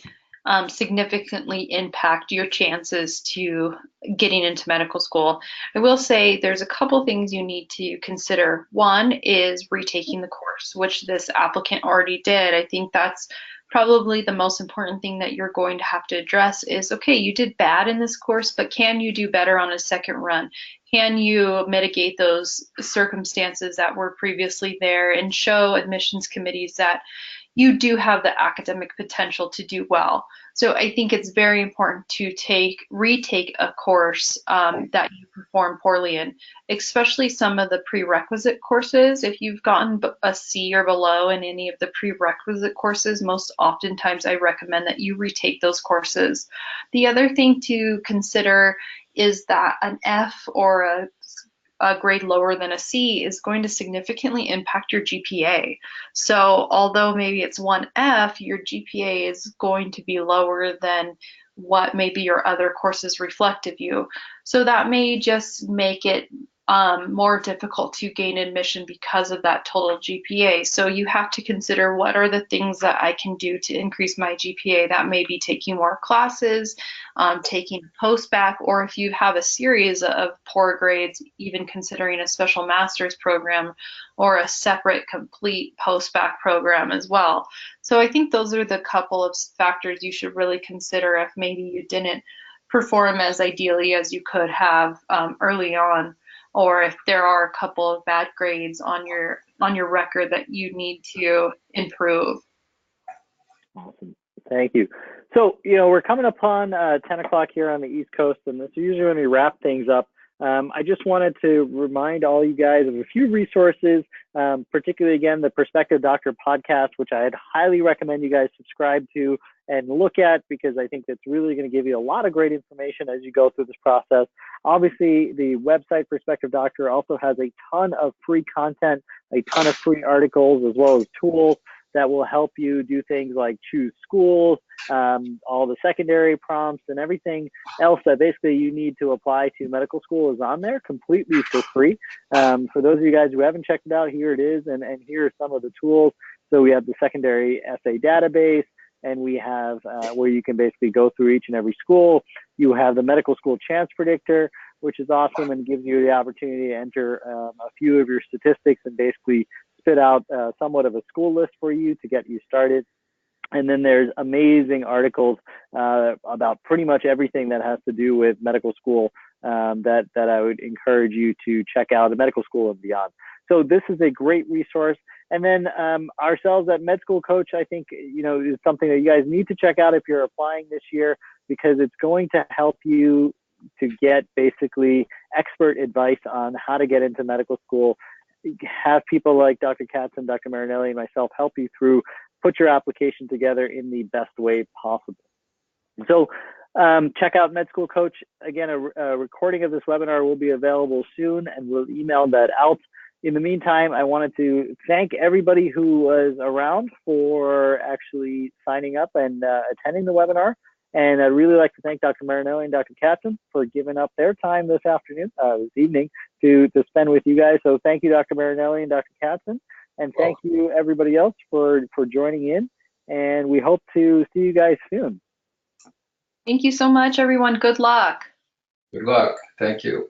significantly impact your chances to getting into medical school. I will say there's a couple things you need to consider. One is retaking the course, which this applicant already did. I think that's probably the most important thing that you're going to have to address is, okay, you did bad in this course, but can you do better on a second run? Can you mitigate those circumstances that were previously there and show admissions committees that you do have the academic potential to do well? So I think it's very important to retake a course that you perform poorly in, especially some of the prerequisite courses. If you've gotten a C or below in any of the prerequisite courses, most oftentimes I recommend that you retake those courses. The other thing to consider is that an F or a grade lower than a C is going to significantly impact your GPA. So although maybe it's one F, your GPA is going to be lower than what maybe your other courses reflect of you. So that may just make it more difficult to gain admission because of that total GPA. So you have to consider, what are the things that I can do to increase my GPA? That may be taking more classes, taking post-bac, or if you have a series of poor grades, even considering a special master's program or a separate complete post-bac program as well. So I think those are the couple of factors you should really consider if maybe you didn't perform as ideally as you could have early on, or if there are a couple of bad grades on your record that you need to improve. Awesome. Thank you. So, we're coming upon 10 o'clock here on the East Coast, and this is usually when we wrap things up. I just wanted to remind all you guys of a few resources, particularly, again, the Prospective Doctor podcast, which I'd highly recommend you guys subscribe to and look at, because I think that's really going to give you a lot of great information as you go through this process. Obviously, the website Prospective Doctor also has a ton of free content, a ton of free articles, as well as tools that will help you do things like choose schools, all the secondary prompts, and everything else that basically you need to apply to medical school is on there completely for free. For those of you guys who haven't checked it out, here it is, and here are some of the tools. So we have the secondary essay database, and we have where you can basically go through each and every school. You have the medical school chance predictor, which is awesome and gives you the opportunity to enter a few of your statistics and basically spit out somewhat of a school list for you to get you started. And then there's amazing articles about pretty much everything that has to do with medical school that I would encourage you to check out, the medical school and beyond. So this is a great resource. And then ourselves at MedSchoolCoach, I think, is something that you guys need to check out if you're applying this year, because it's going to help you to get basically expert advice on how to get into medical school. Have people like Dr. Katzen and Dr. Marinelli and myself help you through, put your application together in the best way possible. So check out MedSchoolCoach. Again, a recording of this webinar will be available soon, and we'll email that out. in the meantime, I wanted to thank everybody who was around for actually signing up and attending the webinar. And I'd really like to thank Dr. Marinelli and Dr. Katzen for giving up their time this evening to spend with you guys. So thank you, Dr. Marinelli and Dr. Katzen. And thank you, everybody else, for joining in. And we hope to see you guys soon. Thank you so much, everyone. Good luck. Good luck. Thank you.